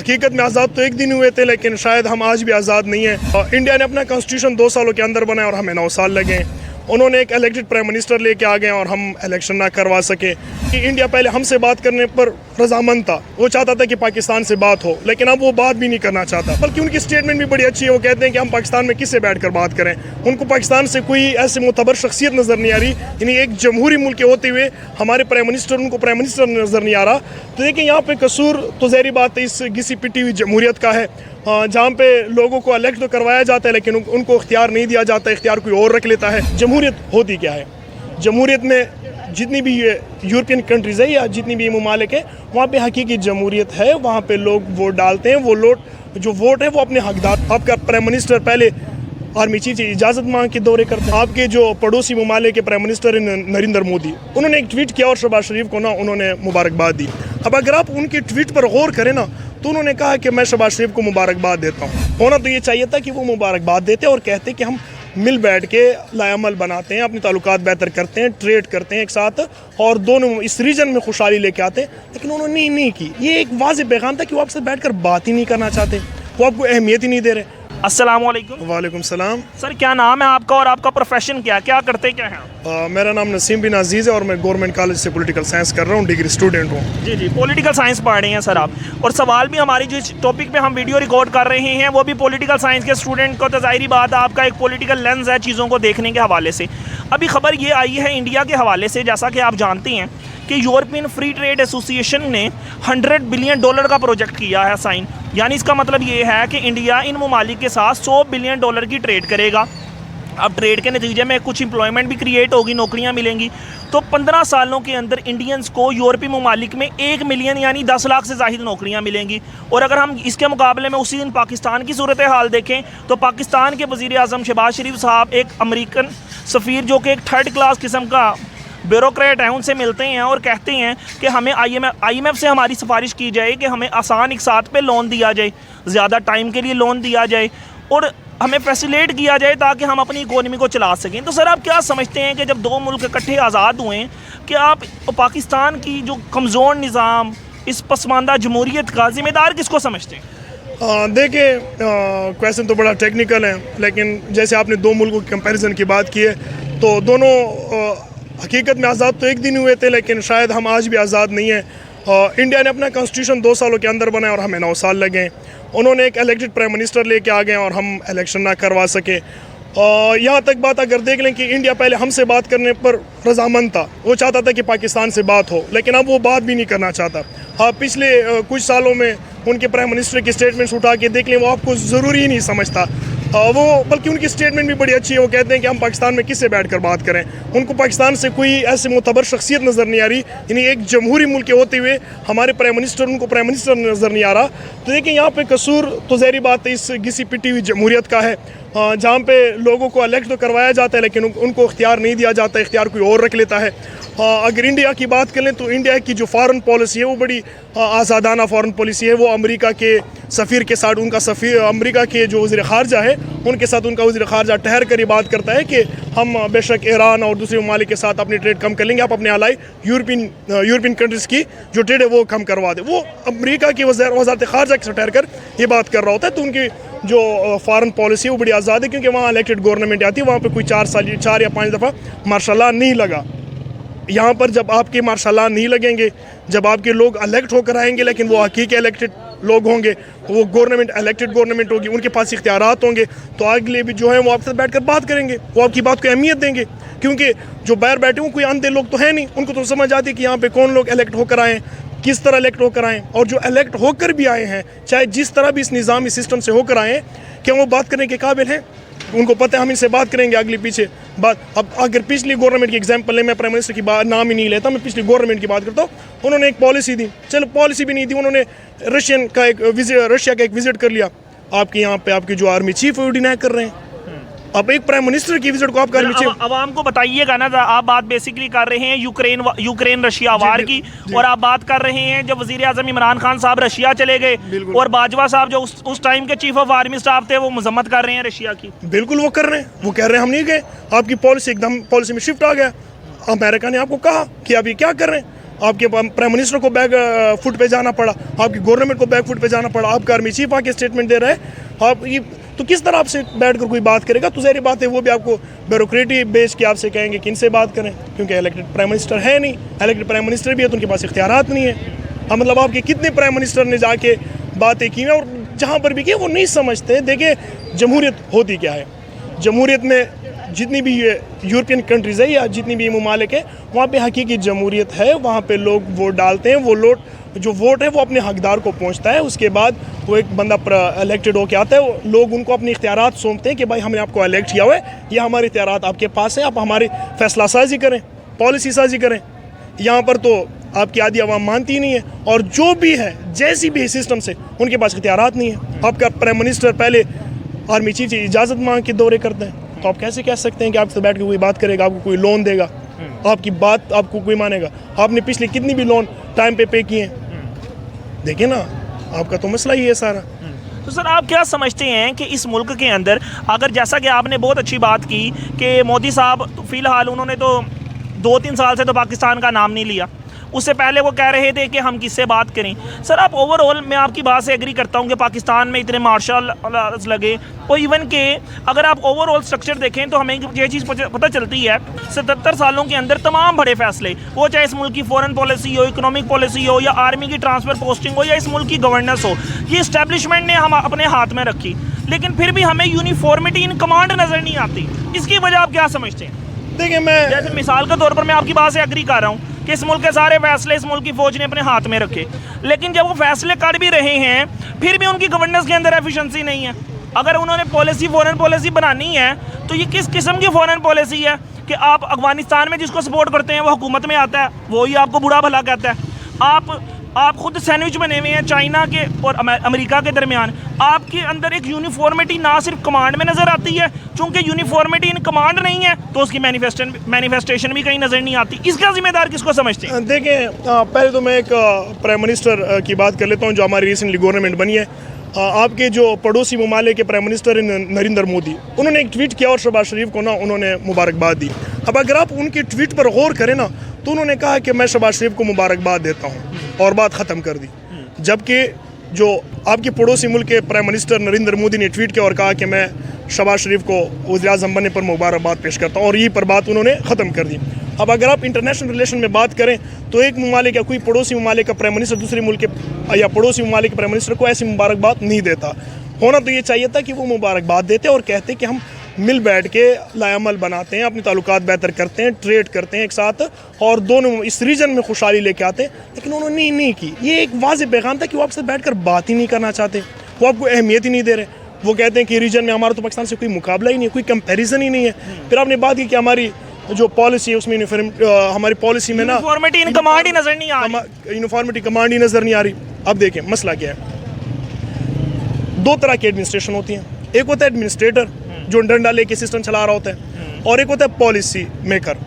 हकीकत में आज़ाद तो एक दिन हुए थे, लेकिन शायद हम आज भी आज़ाद नहीं हैं। इंडिया ने अपना कॉन्स्टिट्यूशन 2 सालों के अंदर बनाया और हमें 9 साल लगे। उन्होंने एक इलेक्टेड प्राइम मिनिस्टर लेके आ गए और हम इलेक्शन ना करवा सके। कि इंडिया पहले हमसे बात करने पर रजामंद था, वो चाहता था कि पाकिस्तान से बात हो, लेकिन अब वो बात भी नहीं करना चाहता। बल्कि उनकी स्टेटमेंट भी बड़ी अच्छी है, वो कहते हैं कि हम पाकिस्तान में किससे बैठ कर बात करें। उनको पाकिस्तान से कोई ऐसे मुतबर शख्सियत नज़र नहीं आ रही, यानी एक जमहूरी मुल्क के होते हुए हमारे प्राइम मिनिस्टर उनको प्राइम मिनिस्टर नज़र नहीं आ रहा। तो देखिए यहाँ पे कसूर तो ज़ाहिर बात है इस घिसी पिटी हुई जमहूरियत का है, जहाँ पे लोगों को इलेक्ट तो करवाया जाता है लेकिन उनको इख्तियार नहीं दिया जाता, इख्तियार कोई और रख लेता है। जमहूरियत होती क्या है? जमहूरियत में जितनी भी यूरोपियन कंट्रीज़ है या जितनी भी ममालिक है, वहाँ पे हकीकी जमहूरियत है। वहाँ पे लोग वोट डालते हैं, वो जो वोट है वो अपने हकदार। आपका प्राइम मिनिस्टर पहले आर्मी चीफ से इजाज़त मांग के दौरे करते हैं। आपके जो पड़ोसी ममालिक के प्राइम मिनिस्टर नरेंद्र मोदी, उन्होंने एक ट्वीट किया और शहबाज शरीफ को ना उन्होंने मुबारकबाद दी। अब अगर आप उनके ट्वीट पर गौर करें ना, तो उन्होंने कहा कि मैं शहबाज शरीफ को मुबारकबाद देता हूँ। होना तो ये चाहिए था कि वो मुबारकबाद देते और कहते कि हम मिल बैठ के लायामल बनाते हैं, अपने ताल्लुकात बेहतर करते हैं, ट्रेड करते हैं एक साथ और दोनों इस रीजन में खुशहाली लेके आते हैं। लेकिन उन्होंने नहीं की। ये एक वाज़ेह पैगाम था कि वो आपसे बैठ कर बात ही नहीं करना चाहते, वो आपको अहमियत ही नहीं दे रहे। अस्सलाम वालेकुम। वालेकुम सलाम। सर क्या नाम है आपका और आपका प्रोफेशन क्या करते क्या हैं? मेरा नाम नसीम बिन अजीज़ है और मैं गवर्नमेंट कॉलेज से पॉलिटिकल साइंस कर रहा हूँ, डिग्री स्टूडेंट हूँ। जी, पॉलिटिकल साइंस पढ़ रहे हैं सर आप। और सवाल भी हमारी जो टॉपिक पे हम वीडियो रिकॉर्ड कर रहे हैं वो भी पॉलिटिकल साइंस के स्टूडेंट को, तो ज़ाहिरी बात है आपका एक पॉलिटिकल लेंस है चीज़ों को देखने के हवाले से। अभी खबर ये आई है इंडिया के हवाले से, जैसा कि आप जानते हैं कि यूरोपियन फ्री ट्रेड एसोसिएशन ने $100 बिलियन का प्रोजेक्ट किया है साइन। यानी इसका मतलब ये है कि इंडिया इन ममालिक के साथ $100 बिलियन की ट्रेड करेगा। अब ट्रेड के नतीजे में कुछ एम्प्लॉयमेंट भी क्रिएट होगी, नौकरियां मिलेंगी। तो 15 सालों के अंदर इंडियंस को यूरोपीय ममालिक में 1 मिलियन यानी 10 लाख से ज़ाहिद नौकरियां मिलेंगी। और अगर हम इसके मुकाबले में उसी दिन पाकिस्तान की सूरत हाल देखें तो पाकिस्तान के वज़ीर आज़म शहबाज शरीफ साहब एक अमरीकन सफ़ीर जो कि एक 3rd क्लास किस्म का ब्यूरोक्रेट हैं, उनसे मिलते हैं और कहते हैं कि हमें IMF से हमारी सिफारिश की जाए कि हमें आसान एक साथ पे लोन दिया जाए, ज़्यादा टाइम के लिए लोन दिया जाए और हमें फैसिलेट किया जाए ताकि हम अपनी इकोनॉमी को चला सकें। तो सर आप क्या समझते हैं कि जब 2 मुल्क इकट्ठे आज़ाद हुए, कि आप पाकिस्तान की जो कमज़ोर निज़ाम, इस पसमानदा जमहूरियत का ज़िम्मेदार किसको समझते हैं? देखिए क्वेश्चन तो बड़ा टेक्निकल है, लेकिन जैसे आपने 2 मुल्कों के कंपैरिजन की बात की है, तो दोनों हकीकत में आज़ाद तो एक दिन हुए थे, लेकिन शायद हम आज भी आज़ाद नहीं हैं। इंडिया ने अपना कॉन्स्टिट्यूशन 2 सालों के अंदर बनाया और हमें 9 साल लगे। उन्होंने एक इलेक्टेड प्राइम मिनिस्टर लेके आ गए और हम इलेक्शन ना करवा सके। यहाँ तक बात अगर देख लें कि इंडिया पहले हमसे बात करने पर रजामंद था, वो चाहता था कि पाकिस्तान से बात हो, लेकिन अब वो बात भी नहीं करना चाहता। पिछले कुछ सालों में उनके प्राइम मिनिस्टर की स्टेटमेंट्स उठा के देख लें, वो आपको ज़रूरी ही नहीं समझता। वो बल्कि उनकी स्टेटमेंट भी बड़ी अच्छी है, वो कहते हैं कि हम पाकिस्तान में किससे बैठ कर बात करें। उनको पाकिस्तान से कोई ऐसे मुतबर शख्सियत नज़र नहीं आ रही, यानी एक जमहूरी मुल्क के होते हुए हमारे प्राइम मिनिस्टर उनको प्राइम मिनिस्टर नज़र नहीं आ रहा। तो देखिए यहाँ पे कसूर तो ज़ाहिर बात है इस घिसी पिटी हुई जमहूरियत का है, जहाँ पे लोगों को इलेक्ट तो करवाया जाता है लेकिन उनको इख्तियार नहीं दिया जाता, इख्तियार कोई और रख लेता है। अगर इंडिया की बात करें तो इंडिया की जो फ़ॉरेन पॉलिसी है वो बड़ी आज़ादाना फ़ॉरेन पॉलिसी है। वो अमेरिका के सफ़ीर के साथ, उनका सफ़ीर अमेरिका के जो वज़ीर ख़ारजा है उनके साथ उनका वज़ीर ख़ारजा ठहर कर ये बात करता है कि हम बेशक ईरान और दूसरे ममालिक के साथ अपनी ट्रेड कम कर लेंगे, आप अपने अलाई यूरोपियन कंट्रीज़ की जो ट्रेड है वो कम करवा दें। वो अमेरिका की वज़ारत ख़ारजा के साथ ठहर कर ये बात कर रहा होता है। तो उनकी जो फ़ॉरेन पॉलिसी है वो बड़ी आज़ाद है, क्योंकि वहाँ इलेक्टेड गवर्नमेंट आती है, वहाँ पर कोई 4 या 5 दफ़ा मार्शल लॉ नहीं लगा। यहाँ पर जब आपके मार्शल लॉ नहीं लगेंगे, जब आपके लोग इलेक्ट होकर आएंगे लेकिन वो हकीकी इलेक्टेड लोग होंगे, वो गवर्नमेंट इलेक्टेड गवर्नमेंट होगी, उनके पास इख्तियारात होंगे, तो अगले भी जो है वो आपके साथ बैठकर बात करेंगे, वो आपकी बात को अहमियत देंगे। क्योंकि जो बाहर बैठे हुए कोई अंधे लोग तो है नहीं, उनको तो समझ आती है कि यहाँ पे कौन लोग इलेक्ट होकर आए, किस तरह इलेक्ट होकर आएँ, और जो इलेक्ट होकर भी आए हैं, चाहे जिस तरह भी इस निज़ामी सिस्टम से होकर आएँ, क्या वो बात करने के काबिल हैं? उनको पता है हम इनसे बात करेंगे अगली पीछे बात। अब अगर पिछली गवर्नमेंट की एग्जांपल है, मैं प्राइम मिनिस्टर की बात नाम ही नहीं लेता, मैं पिछली गवर्नमेंट की बात करता हूँ। उन्होंने एक पॉलिसी दी, चलो पॉलिसी भी नहीं दी, उन्होंने रशिया का एक विजिट कर लिया। आपके यहाँ पे आपकी जो आर्मी चीफ है वो डिनाई कर रहे हैं। अब एक प्राइम मिनिस्टर की विजिट को आप कर लीजिए। आवाम को बताइएगा ना, आप बात बेसिकली कर रहे हैं यूक्रेन रशिया वार की, और आप बात कर रहे हैं जब वजीर आजम इमरान खान साहब रशिया चले गए और बाजवा साहब जो उस टाइम के चीफ ऑफ आर्मी स्टाफ थे वो मजम्मत कर रहे हैं रशिया की। बिल्कुल वो कर रहे हैं, वो कह रहे हैं हम नहीं गए, आपकी पॉलिसी एकदम पॉलिसी में शिफ्ट आ गया। अमेरिका ने आपको कहा कि आप ये क्या कर रहे हैं। आपके प्राइम मिनिस्टर को बैक फुट पे जाना पड़ा, आपकी गवर्नमेंट को बैक फुट पे जाना पड़ा, आपका आर्मी चीफ आके स्टेटमेंट दे रहा है। आप ये तो किस तरह आपसे बैठ कर कोई बात करेगा? तो ज़ाहिर बात है वो भी आपको ब्यूरोक्रेटी बेच के आपसे कहेंगे कि इनसे बात करें, क्योंकि इलेक्टेड प्राइम मिनिस्टर है नहीं। इलेक्टेड प्राइम मिनिस्टर भी है तो उनके पास इख्तियारात नहीं है। हाँ, मतलब आपके कितने प्राइम मिनिस्टर ने जाके बातें की हैं और जहाँ पर भी की वो नहीं समझते। देखिए जमहूरियत होती क्या है, जमहूरियत में जितनी भी यूरोपियन कंट्रीज़ है या जितनी भी ममालिक है वहाँ पे हकीकी जमहूरियत है। वहाँ पे लोग वोट डालते हैं, वो जो वोट है वो अपने हकदार को पहुँचता है। उसके बाद वो एक बंदा इलेक्टेड होके आता है, लोग उनको अपने इख्तियारात सौंपते हैं कि भाई हमने आपको इलेक्ट किया हुआ है, ये हमारे इख्तियारात आपके पास है, आप हमारी फैसला साजी करें, पॉलिसी साजी करें। यहाँ पर तो आपकी आधी आवाम मानती ही नहीं है, और जो भी है जैसी भी सिस्टम से उनके पास इख्तियारात नहीं है। आपका प्राइम मिनिस्टर पहले आर्मी चीफ से इजाज़त मांग के दौरे करते हैं, तो आप कैसे कह सकते हैं कि आपसे बैठ के कोई बात करेगा, आपको कोई लोन देगा, आपकी बात आपको कोई मानेगा? आपने पिछले कितनी भी लोन टाइम पे किए हैं, देखिए ना, आपका तो मसला ही है सारा। तो सर आप क्या समझते हैं कि इस मुल्क के अंदर, अगर जैसा कि आपने बहुत अच्छी बात की कि मोदी साहब तो फ़िलहाल उन्होंने तो 2-3 साल से तो पाकिस्तान का नाम नहीं लिया, उससे पहले वो कह रहे थे कि हम किससे बात करें। सर आप ओवरऑल, मैं आपकी बात से एग्री करता हूं कि पाकिस्तान में इतने मार्शल लॉज लगे, और इवन के अगर आप ओवरऑल स्ट्रक्चर देखें तो हमें ये चीज़ पता चलती है 77 सालों के अंदर तमाम बड़े फैसले, वो चाहे इस मुल्क की फॉरेन पॉलिसी हो, इकोनॉमिक पॉलिसी हो, या आर्मी की ट्रांसफ़र पोस्टिंग हो, या इस मुल्क की गवर्नेंस हो, ये इस्टेब्लिशमेंट ने हम अपने हाथ में रखी, लेकिन फिर भी हमें यूनिफॉर्मिटी इन कमांड नज़र नहीं आती। इसकी वजह आप क्या समझते हैं? देखिए, मैं जैसे मिसाल के तौर पर मैं आपकी बात से एग्री कर रहा हूँ कि इस मुल्क के सारे फैसले इस मुल्क की फ़ौज ने अपने हाथ में रखे, लेकिन जब वो फैसले कर भी रहे हैं फिर भी उनकी गवर्नेंस के अंदर एफिशिएंसी नहीं है। अगर उन्होंने पॉलिसी, फॉरेन पॉलिसी बनानी है तो ये किस किस्म की फॉरेन पॉलिसी है कि आप अफगानिस्तान में जिसको सपोर्ट करते हैं वो हुकूमत में आता है, वही आपको बुरा भला कहता है। आप खुद सैंडविच बने हुए हैं चाइना के और अमेरिका के दरमियान। आपके अंदर एक यूनिफॉर्मिटी ना सिर्फ कमांड में नज़र आती है, चूंकि यूनिफॉर्मिटी इन कमांड नहीं है तो उसकी मैनिफेस्टेशन भी कहीं नज़र नहीं आती। इसका जिम्मेदार किसको समझते हैं? देखिए, पहले तो मैं एक प्राइम मिनिस्टर की बात कर लेता हूँ जो हमारी रिसेंटली गवर्नमेंट बनी है। आपके जो पड़ोसी ममालिक के प्राइम मिनिस्टर नरेंद्र मोदी, उन्होंने एक ट्वीट किया और शहबाज शरीफ को ना उन्होंने मुबारकबाद दी। अब अगर आप उनके ट्वीट पर गौर करें ना, तो उन्होंने कहा कि मैं शहबाज शरीफ को मुबारकबाद देता हूँ और बात ख़त्म कर दी। जबकि जो आपके पड़ोसी मुल्क के प्राइम मिनिस्टर नरेंद्र मोदी ने ट्वीट किया और कहा कि मैं शहबाज शरीफ को वज़ीर-ए-आज़म बनने पर मुबारकबाद पेश करता हूँ, और यही पर बात उन्होंने ख़त्म कर दी। अब अगर आप इंटरनेशनल रिलेशन में बात करें तो एक ममालिक या कोई पड़ोसी ममालिक का प्राइम मिनिस्टर दूसरे मुल्क के या पड़ोसी ममालिक के प्राइम मिनिस्टर को ऐसी मुबारकबाद नहीं देता। होना तो ये चाहिए था कि वो मुबारकबाद देते और कहते कि हम मिल बैठ के लायामल बनाते हैं, अपने ताल्लुकात बेहतर करते हैं, ट्रेड करते हैं एक साथ, और दोनों इस रीजन में खुशहाली लेके आते हैं। लेकिन उन्होंने नहीं की। ये एक वाज़ेह पैगाम था कि वो आपसे बैठकर बात ही नहीं करना चाहते, वो आपको अहमियत ही नहीं दे रहे। वो कहते हैं कि रीजन में हमारा तो पाकिस्तान से कोई मुकाबला ही नहीं है, कोई कंपैरिजन ही नहीं है। फिर आपने बात की कि हमारी जो पॉलिसी है उसमें हमारी पॉलिसी में ना यूनिफॉर्मिटी इन कमांड ही नज़र नहीं आ रही, यूनिफॉर्मिटी कमांड ही नज़र नहीं आ रही। अब देखें मसला क्या है, दो तरह की एडमिनिस्ट्रेशन होती है। एक होता है एडमिनिस्ट्रेटर जो डंडा लेके सिस्टम चला रहा होता है, और एक होता है पॉलिसी मेकर।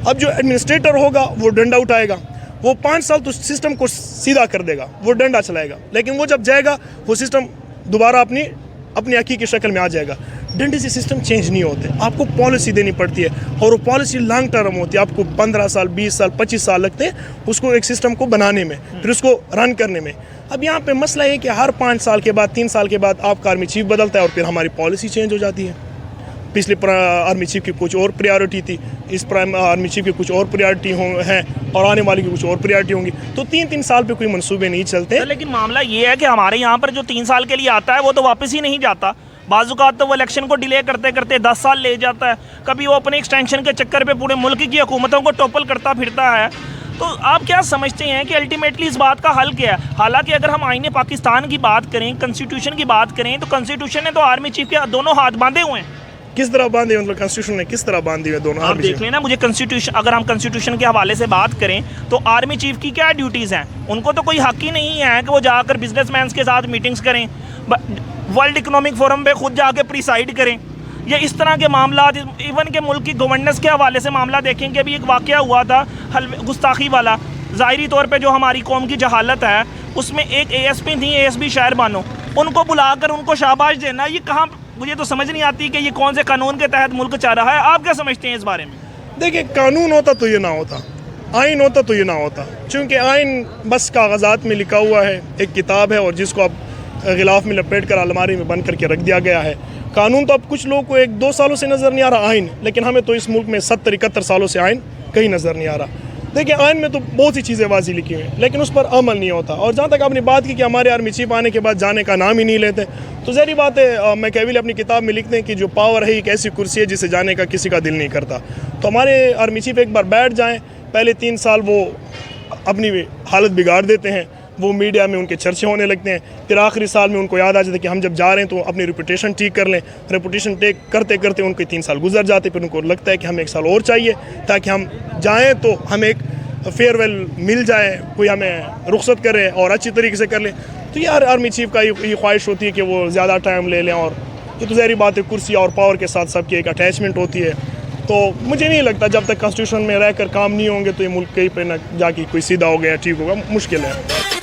अब जो एडमिनिस्ट्रेटर होगा वो डंडा उठाएगा, वो 5 साल तो सिस्टम को सीधा कर देगा, वो डंडा चलाएगा, लेकिन वो जब जाएगा वो सिस्टम दोबारा अपनी हकीकी शक्ल में आ जाएगा। डंडे से सिस्टम चेंज नहीं होते, आपको पॉलिसी देनी पड़ती है, और वो पॉलिसी लॉन्ग टर्म होती है। आपको 15 साल 20 साल 25 साल लगते हैं उसको एक सिस्टम को बनाने में, फिर उसको रन करने में। अब यहाँ पे मसला है कि हर 5 साल के बाद 3 साल के बाद आपका आर्मी चीफ बदलता है और फिर हमारी पॉलिसी चेंज हो जाती है। पिछले आर्मी चीफ की कुछ और प्रायोरिटी थी, इस आर्मी चीफ की कुछ और प्रायोरिटी हैं, और आने वाली की कुछ और प्रायोरिटी होंगी। तो 3-3 साल पे कोई मंसूबे नहीं चलते। लेकिन मामला ये है कि हमारे यहाँ पर जो 3 साल के लिए आता है वो तो वापस ही नहीं जाता। बाज़-औक़ात तो वो इलेक्शन को डिले करते करते 10 साल ले जाता है। कभी वो अपने एक्सटेंशन के चक्कर पे पूरे मुल्क की हुकूमतों को टोपल करता फिरता है। तो आप क्या समझते हैं कि अल्टीमेटली इस बात का हल क्या है? हालांकि अगर हम आईने पाकिस्तान की बात करें, कॉन्स्टिट्यूशन की बात करें, तो कॉन्स्टिट्यूशन ने तो आर्मी चीफ के दोनों हाथ बांधे हुए हैं। किस तरह बांधे, मतलब कॉन्स्टिट्यूशन ने किस तरह बांधी हुए दोनों? आप देख लेना, मुझे कॉन्स्टिट्यूशन, अगर हम कॉन्स्टिट्यूशन के हवाले से बात करें तो आर्मी चीफ की क्या ड्यूटीज़ हैं? उनको तो कोई हक ही नहीं है कि वो जाकर बिजनेसमैन के साथ मीटिंग्स करें, वर्ल्ड इकोनॉमिक फोरम पे खुद जाके प्रिसाइड करें, या इस तरह के मामला। इवन के मुल्क की गवर्नेंस के हवाले से मामला देखेंगे, अभी एक वाक़या हुआ था गुस्ताखी वाला। ज़ाहिरी तौर पे जो हमारी कौम की जहालत है, उसमें एक ASP थी, ASP शहर बानो, उनको बुलाकर उनको शाबाश देना, ये कहाँ, मुझे तो समझ नहीं आती कि ये कौन से कानून के तहत मुल्क चाह रहा है। आप क्या समझते हैं इस बारे में? देखिए, कानून होता तो ये ना होता। आइन होता तो ये ना होता, चूँकि आइन बस कागजात में लिखा हुआ है, एक किताब है और जिसको अब गिलाफ में लपेट कर अलमारी में बंद करके रख दिया गया है। कानून तो अब कुछ लोगों को 1-2 सालों से नज़र नहीं आ रहा आइन, लेकिन हमें तो इस मुल्क में 70-71 सालों से आइन कहीं नज़र नहीं आ रहा। देखिए आइन में तो बहुत सी चीज़ें वाजी लिखी हुई हैं, लेकिन उस पर अमल नहीं होता। और जहाँ तक आपने बात की कि हमारे आर्मी चीफ आने के बाद जाने का नाम ही नहीं लेते, तो ज़ाहिर बात है मैकियावेली अपनी किताब में लिखते हैं कि जो पावर है एक ऐसी कुर्सी है जिसे जाने का किसी का दिल नहीं करता। तो हमारे आर्मी चीफ एक बार बैठ जाएँ, पहले 3 साल वो अपनी हालत बिगाड़ देते हैं, वो मीडिया में उनके चर्चे होने लगते हैं, फिर आखिरी साल में उनको याद आ जाता है कि हम जब जा रहे हैं तो अपनी रेपुटेशन ठीक कर लें। रेपुटेशन ठीक करते करते उनके 3 साल गुजर जाते, फिर उनको लगता है कि हमें 1 साल और चाहिए ताकि हम जाएं तो हमें एक फेयरवेल मिल जाए, कोई हमें रुख्सत करे और अच्छी तरीके से कर ले। तो यार आर्मी चीफ का ये ख्वाहिश होती है कि वो ज़्यादा टाइम ले लें, और ये तो ज़ाहिर बात है कुर्सी और पावर के साथ सबकी एक अटैचमेंट होती है। तो मुझे नहीं लगता जब तक कॉन्स्टिट्यूशन में रहकर काम नहीं होंगे तो ये मुल्क कहीं पे ना जाके कोई सीधा हो गया ठीक होगा, मुश्किल है।